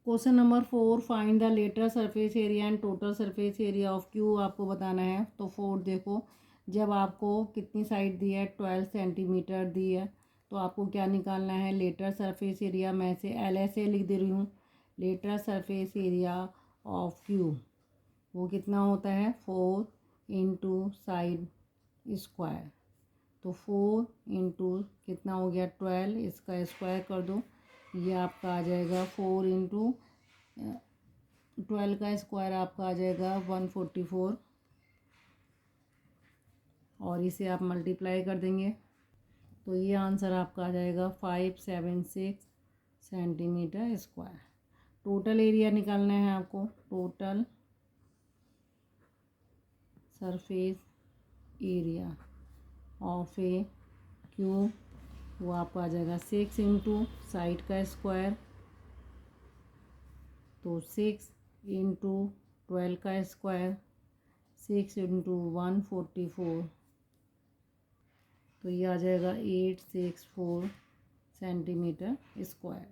Question number 4, find the lateral surface area and total surface area of cube आपको बताना है। तो 4 देखो, जब आपको कितनी साइड दी है 12 सेंटीमीटर दी है, तो आपको क्या निकालना है, लेटरल सरफेस एरिया। मैं से एल एस ए लिख दे रही हूँ। Lateral surface area of cube वो कितना होता है, 4 इंटू साइड स्क्वायर। तो 4 इंटू कितना हो गया 12, इसका स्क्वायर कर दो, ये आपका आ जाएगा 4 इंटू 12 का स्क्वायर आपका आ जाएगा 144, और इसे आप मल्टीप्लाई कर देंगे तो ये आंसर आपका आ जाएगा 576 सेंटीमीटर स्क्वायर। टोटल एरिया निकालना है आपको। Total surface area of a cube वो आपका आ जाएगा 6 इंटू साइड का स्क्वायर, तो 6 इंटू 12 का स्क्वायर, 6 इंटू 144, तो ये आ जाएगा 864 सेंटीमीटर स्क्वायर।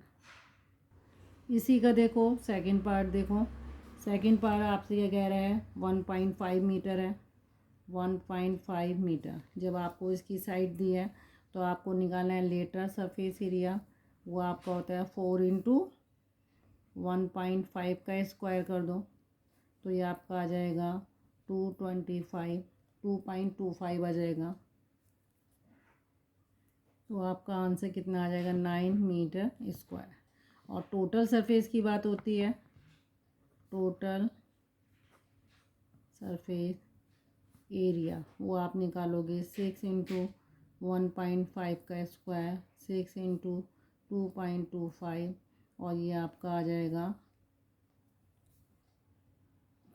इसी का देखो सेकंड पार्ट देखो। सेकंड पार्ट आपसे क्या कह रहा है, 1.5 मीटर है। 1.5 मीटर जब आपको इसकी साइड दी है तो आपको निकालना है लेटरल सरफेस एरिया। वो आपका होता है 4 इंटू 1.5 का स्क्वायर कर दो, तो ये आपका आ जाएगा 2.25 आ जाएगा। तो आपका आंसर कितना आ जाएगा, 9 मीटर स्क्वायर। और टोटल सरफेस की बात होती है। टोटल सरफेस एरिया वो आप निकालोगे 6 इंटू 1.5 का स्क्वायर, 6 इंटू 2.25, और ये आपका आ जाएगा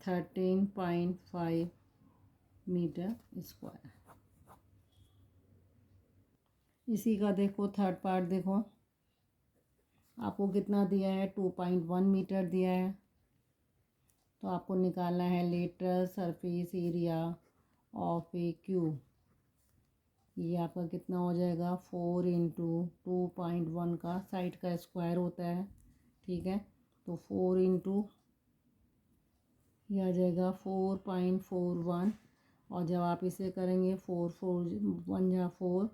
13.5 मीटर स्क्वायर। इसी का देखो थर्ड पार्ट देखो, आपको कितना दिया है, 2.1 मीटर दिया है। तो आपको निकालना है lateral surface area of a cube. ये आपका कितना हो जाएगा, 4 इंटू 2.1 का साइड का स्क्वायर होता है, ठीक है। तो 4 इंटू ये आ जाएगा 4.41, और जब आप इसे करेंगे 4 4 1 जा 4,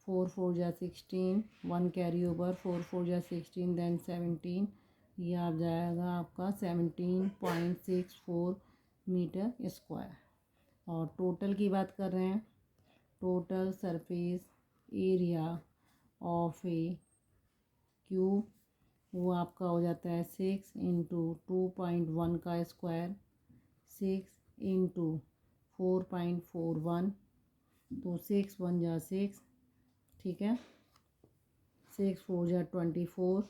4 4 जा 16, 1 कैरी ओवर, 4 4 जा 16 देन 17, ये आ जाएगा आपका 17.64 मीटर स्क्वायर। और टोटल की बात कर रहे हैं, total surface area of a cube वो आपका हो जाता है 6 इंटू 2.1 का स्क्वायर, 6 इंटू 4.41, तो 6 1 जा 6, ठीक है, 6 4 जा 24,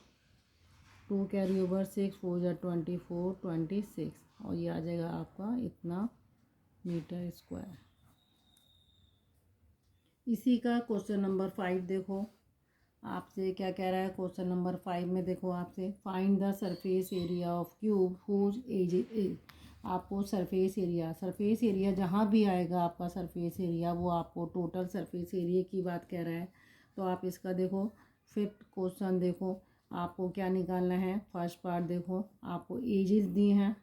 2 कैरी ओवर, 6 4 जा 24 26, और ये आ जाएगा आपका इतना मीटर स्क्वायर। इसी का क्वेश्चन नंबर 5 देखो, आपसे क्या कह रहा है। क्वेश्चन नंबर 5 में देखो आपसे, find the surface area of cube whose edge is. आपको सरफेस एरिया जहाँ भी आएगा आपका सरफेस एरिया वो आपको टोटल सरफेस एरिया की बात कह रहा है। तो आप इसका देखो फिफ्थ क्वेश्चन देखो, आपको क्या निकालना है। फर्स्ट पार्ट देखो, आपको एजेस दी हैं,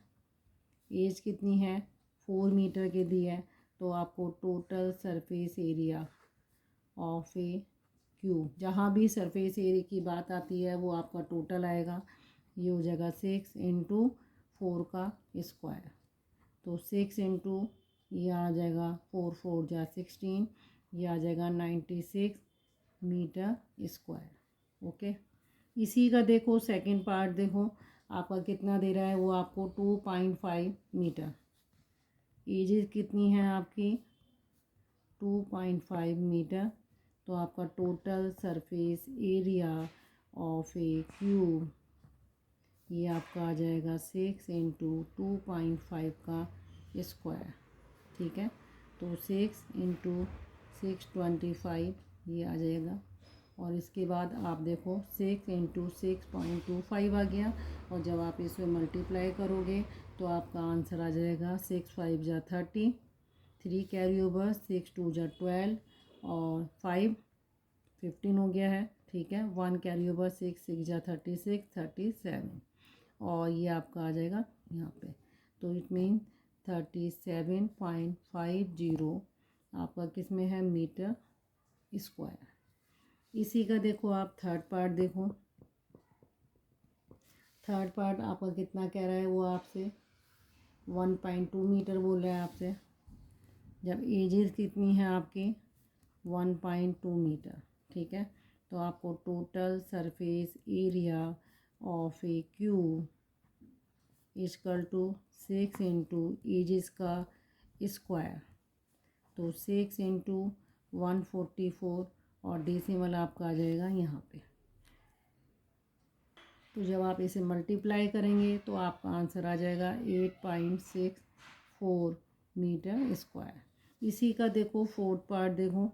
एज कितनी है 4 मीटर के दी है। तो आपको total surface area of a cube, जहाँ भी सरफेस एरिया की बात आती है वो आपका टोटल आएगा। ये हो जाएगा 6 इंटू 4 का स्क्वायर, तो 6 इंटू ये आ जाएगा 4 4 जा 16, ये आ जाएगा 96 मीटर स्क्वायर। ओके। इसी का देखो सेकंड पार्ट देखो, आपका कितना दे रहा है, वो आपको 2.5 मीटर। एजेस कितनी है आपकी 2.5 मीटर। तो आपका total surface area of a cube ये आपका आ जाएगा 6 इंटू 2.5 का स्क्वायर, ठीक है। तो 6 इंटू 625 ये आ जाएगा। और इसके बाद आप देखो 6 इंटू 6.25 आ गया, और जब आप इसे मल्टीप्लाई करोगे तो आपका आंसर आ जाएगा 6 5 जा 30, 3 कैरी ओवर, 6 2 जा 12, और 5 15 हो गया है, ठीक है। 1 कैरी ओवर, 6 6 जा 36 37, और ये आपका आ जाएगा यहाँ पे। तो इट मीन 37.50 आपका किस में है, मीटर स्क्वायर। इसी का देखो आप थर्ड पार्ट देखो। थर्ड पार्ट आपका कितना कह रहा है वो आपसे, 1.2 मीटर बोल रहा है आपसे। जब एजेस कितनी है आपकी, 1.2 मीटर, ठीक है। तो आपको total surface area of a cube equal to 6 into edges का स्क्वायर, तो 6 इंटू 144 और डेसिमल आपका आ जाएगा यहाँ पे। तो जब आप इसे मल्टीप्लाई करेंगे तो आपका आंसर आ जाएगा 8.64 मीटर स्क्वायर। इसी का देखो फोर्थ पार्ट देखो।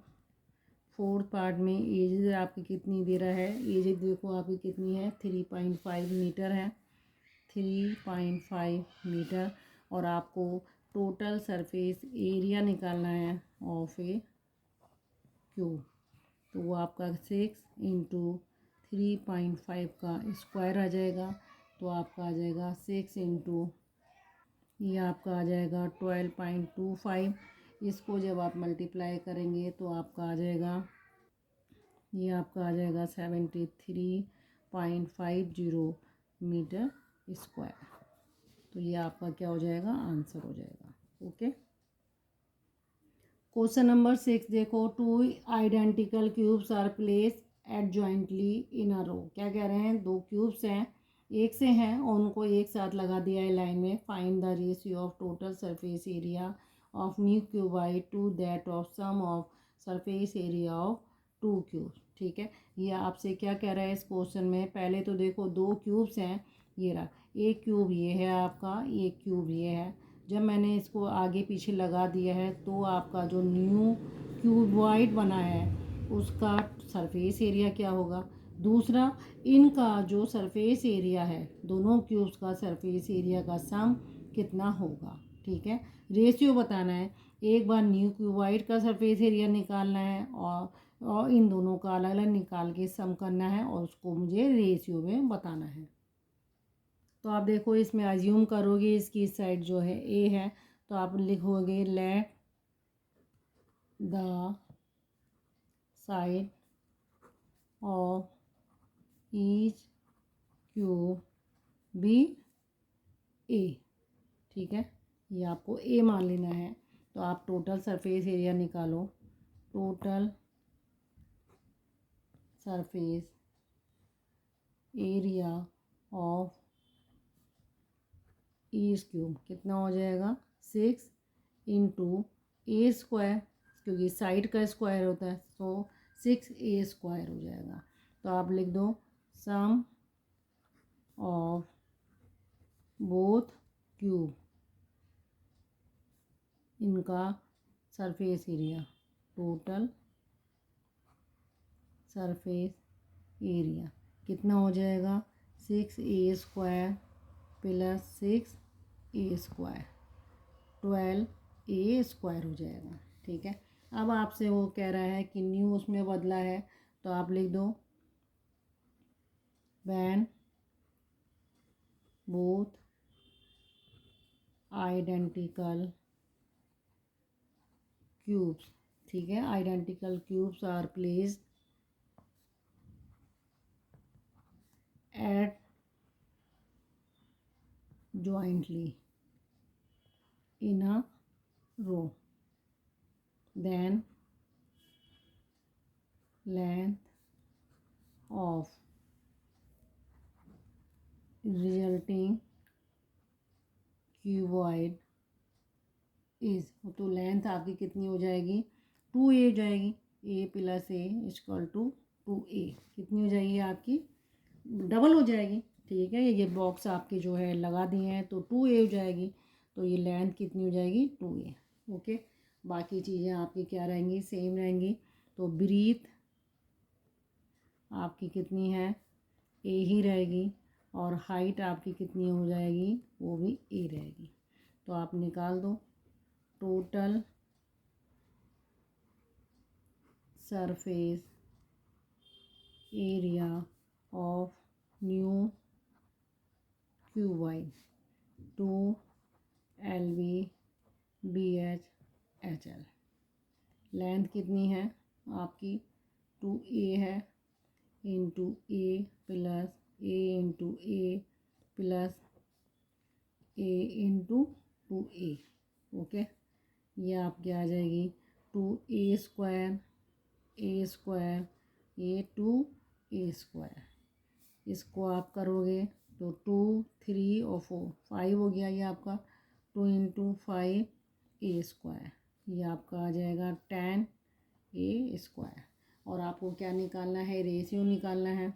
फोर्थ पार्ट में एज आपकी कितनी दे रहा है, एज देखो आपकी कितनी है, 3.5 मीटर है, 3.5 मीटर। और आपको टोटल सरफेस एरिया निकालना है ऑफ ए क्यूब, तो वो आपका 6 इंटू 3.5 का स्क्वायर आ जाएगा। तो आपका आ जाएगा 6 इंटू, ये आपका आ जाएगा 12.25। इसको जब आप मल्टीप्लाई करेंगे तो आपका आ जाएगा, ये आपका आ जाएगा 73.50 मीटर स्क्वायर। तो ये आपका क्या हो जाएगा, आंसर हो जाएगा। ओके। क्वेश्चन नंबर 6 देखो, 2 आइडेंटिकल क्यूब्स आर प्लेस एडजॉइंटली इन अ रो। क्या कह रहे हैं, 2 क्यूब्स हैं, एक से हैं और उनको एक साथ लगा दिया है लाइन में। Find the ratio of total surface area of new cuboid to that of sum of surface area of 2 cubes. ठीक है, ये आपसे क्या कह रहा है इस क्वेश्चन में। पहले तो देखो 2 क्यूब्स हैं, ये रहा, एक क्यूब ये है आपका, एक क्यूब ये है। जब मैंने इसको आगे पीछे लगा दिया है तो आपका जो न्यू क्यूबॉइड बना है उसका सरफेस एरिया क्या होगा। दूसरा, इनका जो सरफेस एरिया है, दोनों क्यूब्स का सरफेस एरिया का सम कितना होगा। ठीक है, रेशियो बताना है। एक बार न्यू क्यूबॉइड का सरफेस एरिया निकालना है और इन दोनों का अलग अलग निकाल के सम करना है और उसको मुझे रेशियो में बताना है। तो आप देखो इसमें अज्यूम करोगे इसकी साइड जो है ए है, तो आप लिखोगे let the side of each cube be a. ठीक है, ये आपको ए मान लेना है। तो आप टोटल सरफेस एरिया निकालो। Total surface area of each cube कितना हो जाएगा, 6 इंटू ए स्क्वायर, क्योंकि साइड का स्क्वायर होता है, तो 6 ए स्क्वायर हो जाएगा। तो आप लिख दो सम ऑफ बोथ क्यूब, इनका surface area, total surface area कितना हो जाएगा, 6 ए स्क्वायर प्लस 6 ए स्क्वायर, 12 ए स्क्वायर हो जाएगा। ठीक है, अब आपसे वो कह रहा है कि न्यू उसमें बदला है, तो आप लिख दो व्हेन बोथ आइडेंटिकल क्यूब्स। ठीक है, identical cubes are placed at jointly in a row, then length of resulting cuboid is, तो लेंथ आपकी कितनी हो जाएगी, 2a हो जाएगी। a plus a equal to 2a कितनी हो जाएगी आपकी, डबल हो जाएगी। ठीक है, ये बॉक्स आपके जो है लगा दिए हैं, तो 2a हो जाएगी। तो ये लेंथ कितनी हो जाएगी, 2a। ओके, बाकी चीज़ें आपकी क्या रहेंगी, सेम रहेंगी। तो ब्रीथ आपकी कितनी है, ए ही रहेगी, और हाइट आपकी कितनी हो जाएगी, वो भी ए रहेगी। तो आप निकाल दो total surface area of new क्यू वाई, 2 LV BH HL। लेंथ कितनी है आपकी, 2A है, into a plus a into a plus a into 2A। Okay, ये आपकी आ जाएगी 2A² A², ये 2A²। इसको आप करोगे तो 2 3 और 4 5 हो गया ये आपका, 2 इंटू 5A², ये आपका आ जाएगा 10A²। और आपको क्या निकालना है, रेशियो निकालना है।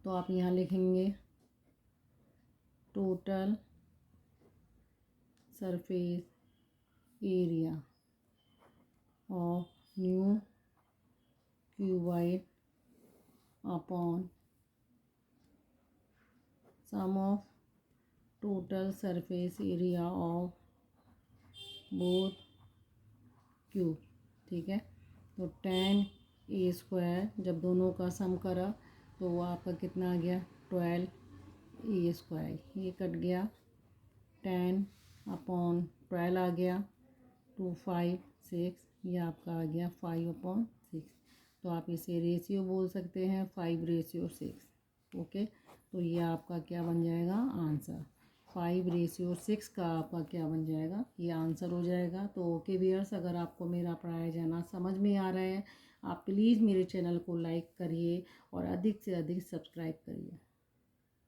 तो आप यहाँ लिखेंगे total surface area of new cuboid upon sum of total surface area of both cube. ठीक है, तो 10A² जब दोनों का सम करा तो वो आपका कितना आ गया, 12A²। ये कट गया, 10/12 आ गया, 2 5 6, ये आपका आ गया 5/6। तो आप इसे रेशियो बोल सकते हैं, 5:6। ओके, तो ये आपका क्या बन जाएगा आंसर, 5:6 का आपका क्या बन जाएगा, ये आंसर हो जाएगा। तो ओके व्यूअर्स, अगर आपको मेरा पढ़ाया जाना समझ में आ रहा है, आप प्लीज़ मेरे चैनल को लाइक करिए और अधिक से अधिक सब्सक्राइब करिए।